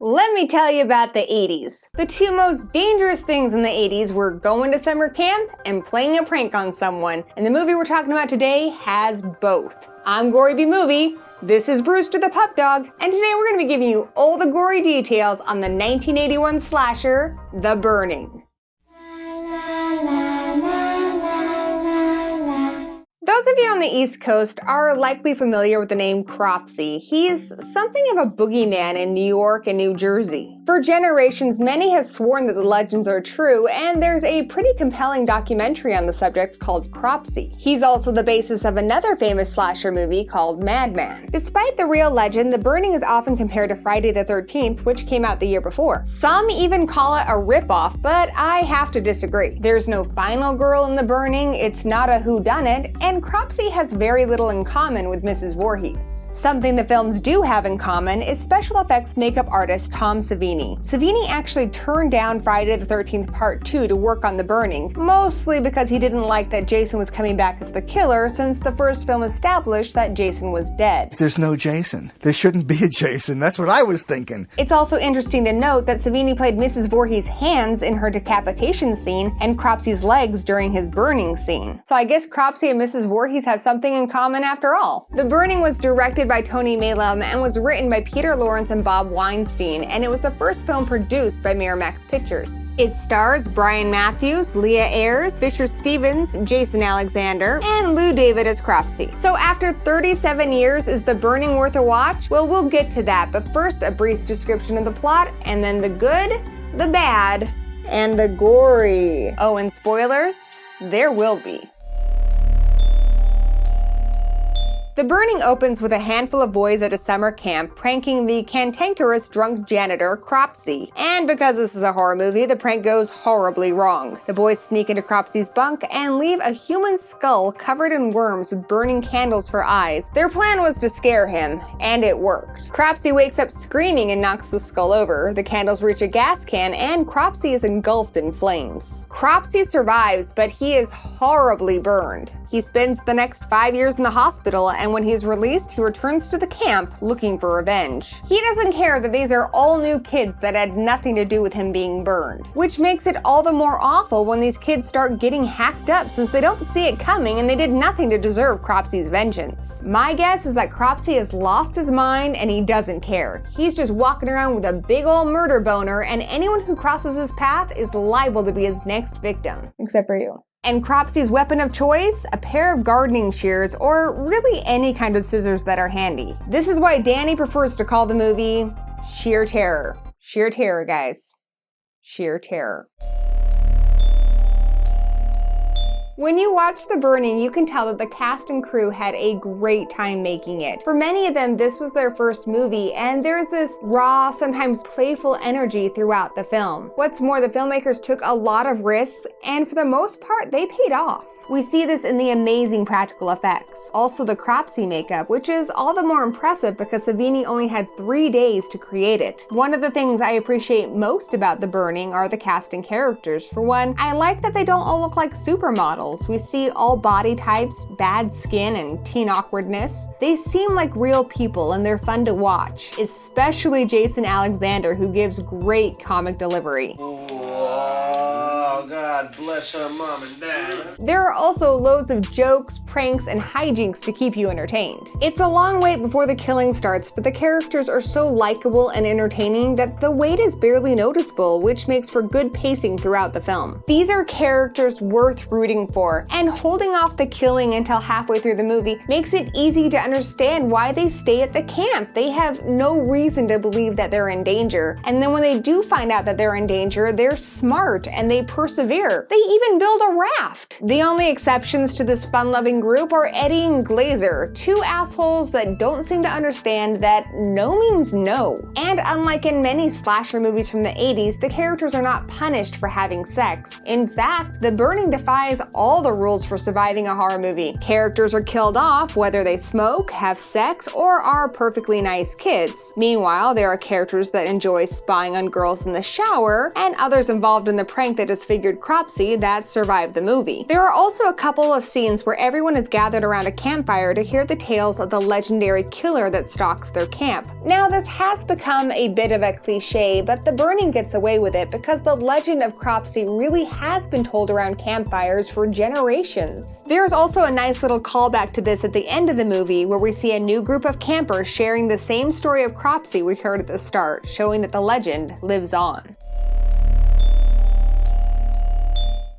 Let me tell you about the 80s. The two most dangerous things in the 80s were going to summer camp and playing a prank on someone, and the movie we're talking about today has both. I'm Gory B Movie, this is Brewster the Pup Dog, and today we're going to be giving you all the gory details on the 1981 slasher, The Burning. Those of you on the East Coast are likely familiar with the name Cropsey. He's something of a boogeyman in New York and New Jersey. For generations, many have sworn that the legends are true, and there's a pretty compelling documentary on the subject called Cropsey. He's also the basis of another famous slasher movie called Madman. Despite the real legend, The Burning is often compared to Friday the 13th, which came out the year before. Some even call it a ripoff, but I have to disagree. There's no final girl in The Burning, it's not a whodunit, and Cropsey has very little in common with Mrs. Voorhees. Something the films do have in common is special effects makeup artist Tom Savini. Savini actually turned down Friday the 13th Part 2 to work on The Burning, mostly because he didn't like that Jason was coming back as the killer since the first film established that Jason was dead. There's no Jason. There shouldn't be a Jason. That's what I was thinking. It's also interesting to note that Savini played Mrs. Voorhees' hands in her decapitation scene and Cropsey's legs during his burning scene. So I guess Cropsey and Mrs. Voorhees have something in common after all. The Burning was directed by Tony Maylam and was written by Peter Lawrence and Bob Weinstein, and it was the first film produced by Miramax Pictures. It stars Brian Matthews, Leah Ayres, Fisher Stevens, Jason Alexander, and Lou David as Cropsey. So after 37 years, is The Burning worth a watch? Well, we'll get to that, but first a brief description of the plot, and then the good, the bad, and the gory. Oh, and spoilers? There will be. The Burning opens with a handful of boys at a summer camp pranking the cantankerous drunk janitor, Cropsey. And because this is a horror movie, the prank goes horribly wrong. The boys sneak into Cropsey's bunk and leave a human skull covered in worms with burning candles for eyes. Their plan was to scare him, and it worked. Cropsey wakes up screaming and knocks the skull over. The candles reach a gas can, and Cropsey is engulfed in flames. Cropsey survives, but he is horribly burned. He spends the next 5 years in the hospital, and when he's released, he returns to the camp looking for revenge. He doesn't care that these are all new kids that had nothing to do with him being burned, which makes it all the more awful when these kids start getting hacked up since they don't see it coming and they did nothing to deserve Cropsey's vengeance. My guess is that Cropsey has lost his mind and he doesn't care. He's just walking around with a big old murder boner, and anyone who crosses his path is liable to be his next victim. Except for you. And Cropsey's weapon of choice? A pair of gardening shears, or really any kind of scissors that are handy. This is why Danny prefers to call the movie Sheer Terror. Sheer terror, guys. Sheer terror. When you watch The Burning, you can tell that the cast and crew had a great time making it. For many of them, this was their first movie, and there's this raw, sometimes playful energy throughout the film. What's more, the filmmakers took a lot of risks, and for the most part, they paid off. We see this in the amazing practical effects. Also the Cropsey makeup, which is all the more impressive because Savini only had 3 days to create it. One of the things I appreciate most about The Burning are the cast and characters. For one, I like that they don't all look like supermodels. We see all body types, bad skin, and teen awkwardness. They seem like real people and they're fun to watch, especially Jason Alexander, who gives great comic delivery. God bless her mom and dad. There are also loads of jokes, pranks, and hijinks to keep you entertained. It's a long wait before the killing starts, but the characters are so likable and entertaining that the wait is barely noticeable, which makes for good pacing throughout the film. These are characters worth rooting for, and holding off the killing until halfway through the movie makes it easy to understand why they stay at the camp. They have no reason to believe that they're in danger, and then when they do find out that they're in danger, they're smart and they persevere. They even build a raft. The only exceptions to this fun-loving group are Eddie and Glazer, two assholes that don't seem to understand that no means no. And unlike in many slasher movies from the 80s, the characters are not punished for having sex. In fact, The Burning defies all the rules for surviving a horror movie. Characters are killed off whether they smoke, have sex, or are perfectly nice kids. Meanwhile, there are characters that enjoy spying on girls in the shower, and others involved in the prank that disfigure disfigured Cropsey that survived the movie. There are also a couple of scenes where everyone is gathered around a campfire to hear the tales of the legendary killer that stalks their camp. Now, this has become a bit of a cliche, but The Burning gets away with it because the legend of Cropsey really has been told around campfires for generations. There's also a nice little callback to this at the end of the movie, where we see a new group of campers sharing the same story of Cropsey we heard at the start, showing that the legend lives on.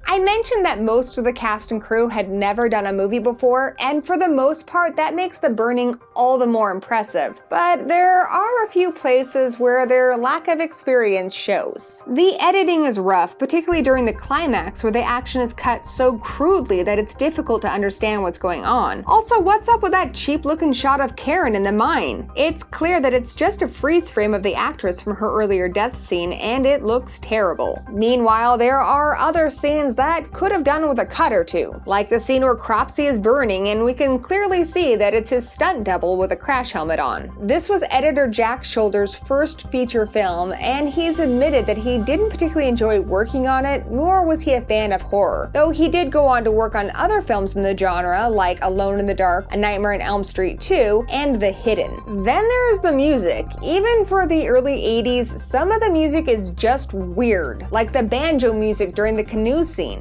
I mentioned that most of the cast and crew had never done a movie before, and for the most part that makes The Burning all the more impressive. But there are a few places where their lack of experience shows. The editing is rough, particularly during the climax where the action is cut so crudely that it's difficult to understand what's going on. Also, what's up with that cheap looking shot of Karen in the mine? It's clear that it's just a freeze frame of the actress from her earlier death scene, and it looks terrible. Meanwhile, there are other scenes that could have done with a cut or two, like the scene where Cropsey is burning and we can clearly see that it's his stunt double with a crash helmet on. This was editor Jack Shoulder's first feature film, and he's admitted that he didn't particularly enjoy working on it, nor was he a fan of horror, though he did go on to work on other films in the genre like Alone in the Dark, A Nightmare on Elm Street 2, and The Hidden. Then there's the music. Even for the early 80s, some of the music is just weird, like the banjo music during the canoe scene.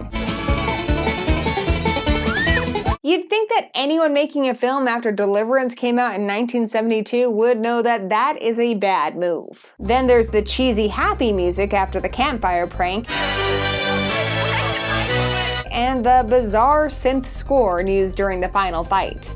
You'd think that anyone making a film after Deliverance came out in 1972 would know that that is a bad move. Then there's the cheesy happy music after the campfire prank, and the bizarre synth score used during the final fight.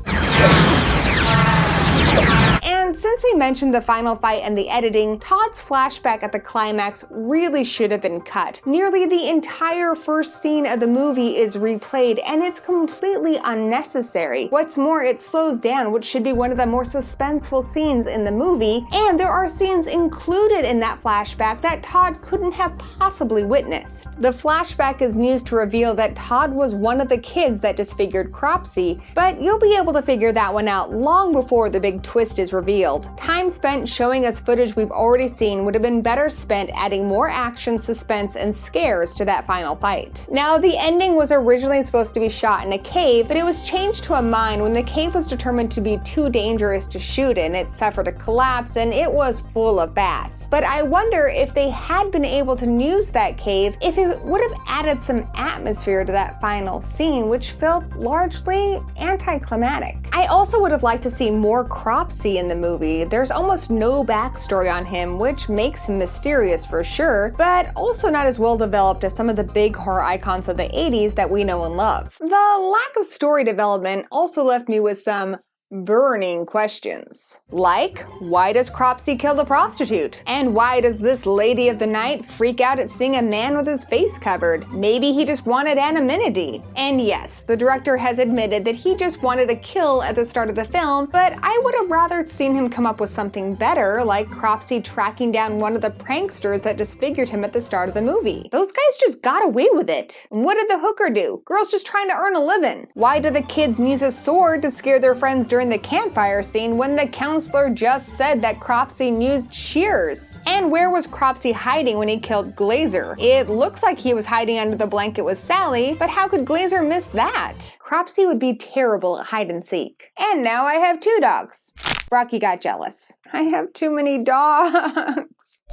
And since we mentioned the final fight and the editing, Todd's flashback at the climax really should have been cut. Nearly the entire first scene of the movie is replayed, and it's completely unnecessary. What's more, it slows down, which should be one of the more suspenseful scenes in the movie, and there are scenes included in that flashback that Todd couldn't have possibly witnessed. The flashback is used to reveal that Todd was one of the kids that disfigured Cropsey, but you'll be able to figure that one out long before the big twist is revealed. Time spent showing us footage we've already seen would have been better spent adding more action, suspense, and scares to that final fight. Now, the ending was originally supposed to be shot in a cave, but it was changed to a mine when the cave was determined to be too dangerous to shoot in. It suffered a collapse and it was full of bats. But I wonder if they had been able to use that cave, if it would have added some atmosphere to that final scene, which felt largely anticlimactic. I also would have liked to see more Cropsey in the movie. There's almost no backstory on him, which makes him mysterious for sure, but also not as well developed as some of the big horror icons of the 80s that we know and love. The lack of story development also left me with some burning questions. Like, why does Cropsey kill the prostitute? And why does this lady of the night freak out at seeing a man with his face covered? Maybe he just wanted anonymity. And yes, the director has admitted that he just wanted a kill at the start of the film, but I would have rather seen him come up with something better, like Cropsey tracking down one of the pranksters that disfigured him at the start of the movie. Those guys just got away with it. What did the hooker do? Girl's just trying to earn a living. Why do the kids use a sword to scare their friends during the campfire scene when the counselor just said that Cropsey used shears? And where was Cropsey hiding when he killed Glazer? It looks like he was hiding under the blanket with Sally, but how could Glazer miss that? Cropsey would be terrible at hide and seek. And now I have 2 dogs. Rocky got jealous. I have too many dogs.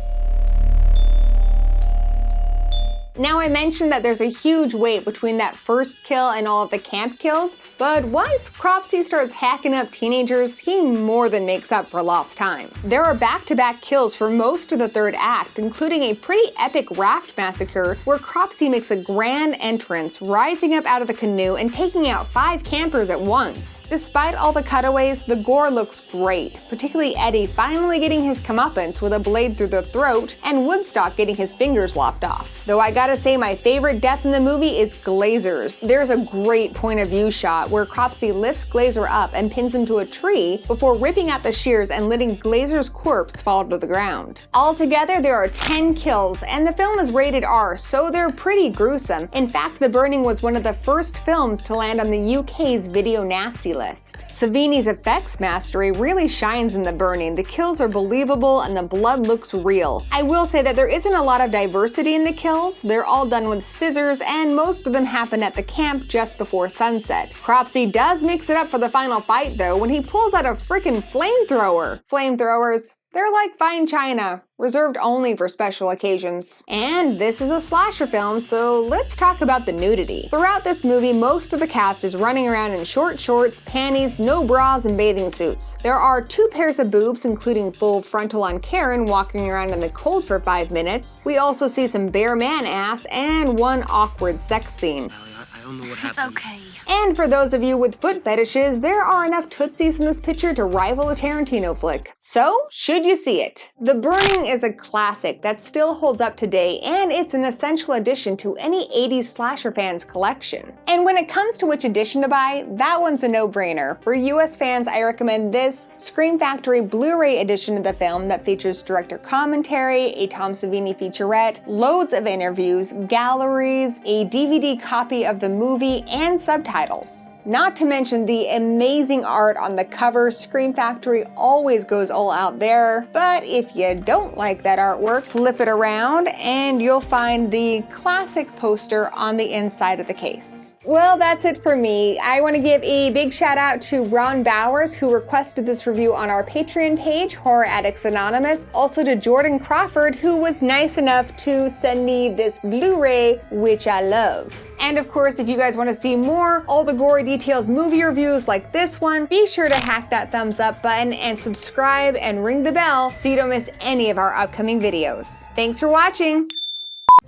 Now, I mentioned that there's a huge wait between that first kill and all of the camp kills, but once Cropsey starts hacking up teenagers, he more than makes up for lost time. There are back-to-back kills for most of the third act, including a pretty epic raft massacre where Cropsey makes a grand entrance, rising up out of the canoe and taking out 5 campers at once. Despite all the cutaways, the gore looks great, particularly Eddie finally getting his comeuppance with a blade through the throat and Woodstock getting his fingers lopped off. Though I gotta say, my favorite death in the movie is Glazer's. There's a great point of view shot where Cropsey lifts Glazer up and pins him to a tree before ripping out the shears and letting Glazer's corpse fall to the ground. Altogether, there are 10 kills, and the film is rated R, so they're pretty gruesome. In fact, The Burning was one of the first films to land on the UK's Video Nasty list. Savini's effects mastery really shines in The Burning. The kills are believable and the blood looks real. I will say that there isn't a lot of diversity in the kills. they're all done with scissors, and most of them happen at the camp just before sunset. Cropsey does mix it up for the final fight though, when he pulls out a freaking flamethrower. Flamethrowers, they're like fine china, reserved only for special occasions. And this is a slasher film, so let's talk about the nudity. Throughout this movie, most of the cast is running around in short shorts, panties, no bras, and bathing suits. There are 2 pairs of boobs, including full frontal on Karen walking around in the cold for 5 minutes. We also see some bare man ass and 1 awkward sex scene. I don't know what happened. It's okay. And for those of you with foot fetishes, there are enough tootsies in this picture to rival a Tarantino flick. So, should you see it? The Burning is a classic that still holds up today, and it's an essential addition to any 80s slasher fans collection. And when it comes to which edition to buy, that one's a no-brainer. For US fans, I recommend this Scream Factory Blu-ray edition of the film that features director commentary, a Tom Savini featurette, loads of interviews, galleries, a DVD copy of the movie, and subtitles. Not to mention the amazing art on the cover. Scream Factory always goes all out there, but if you don't like that artwork, flip it around and you'll find the classic poster on the inside of the case. Well, that's it for me. I want to give a big shout out to Ron Bowers, who requested this review on our Patreon page, Horror Addicts Anonymous. Also to Jordan Crawford, who was nice enough to send me this Blu-ray, which I love. And of course, if you guys want to see more all the gory details movie reviews like this one, be sure to hack that thumbs up button and subscribe and ring the bell so you don't miss any of our upcoming videos. Thanks for watching.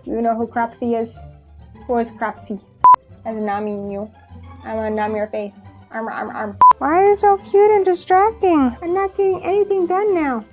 You know who Cropsey is? Who is Cropsey? I'm numbing you. I'm gonna numb your face. Arm. Why are you so cute and distracting? I'm not getting anything done now.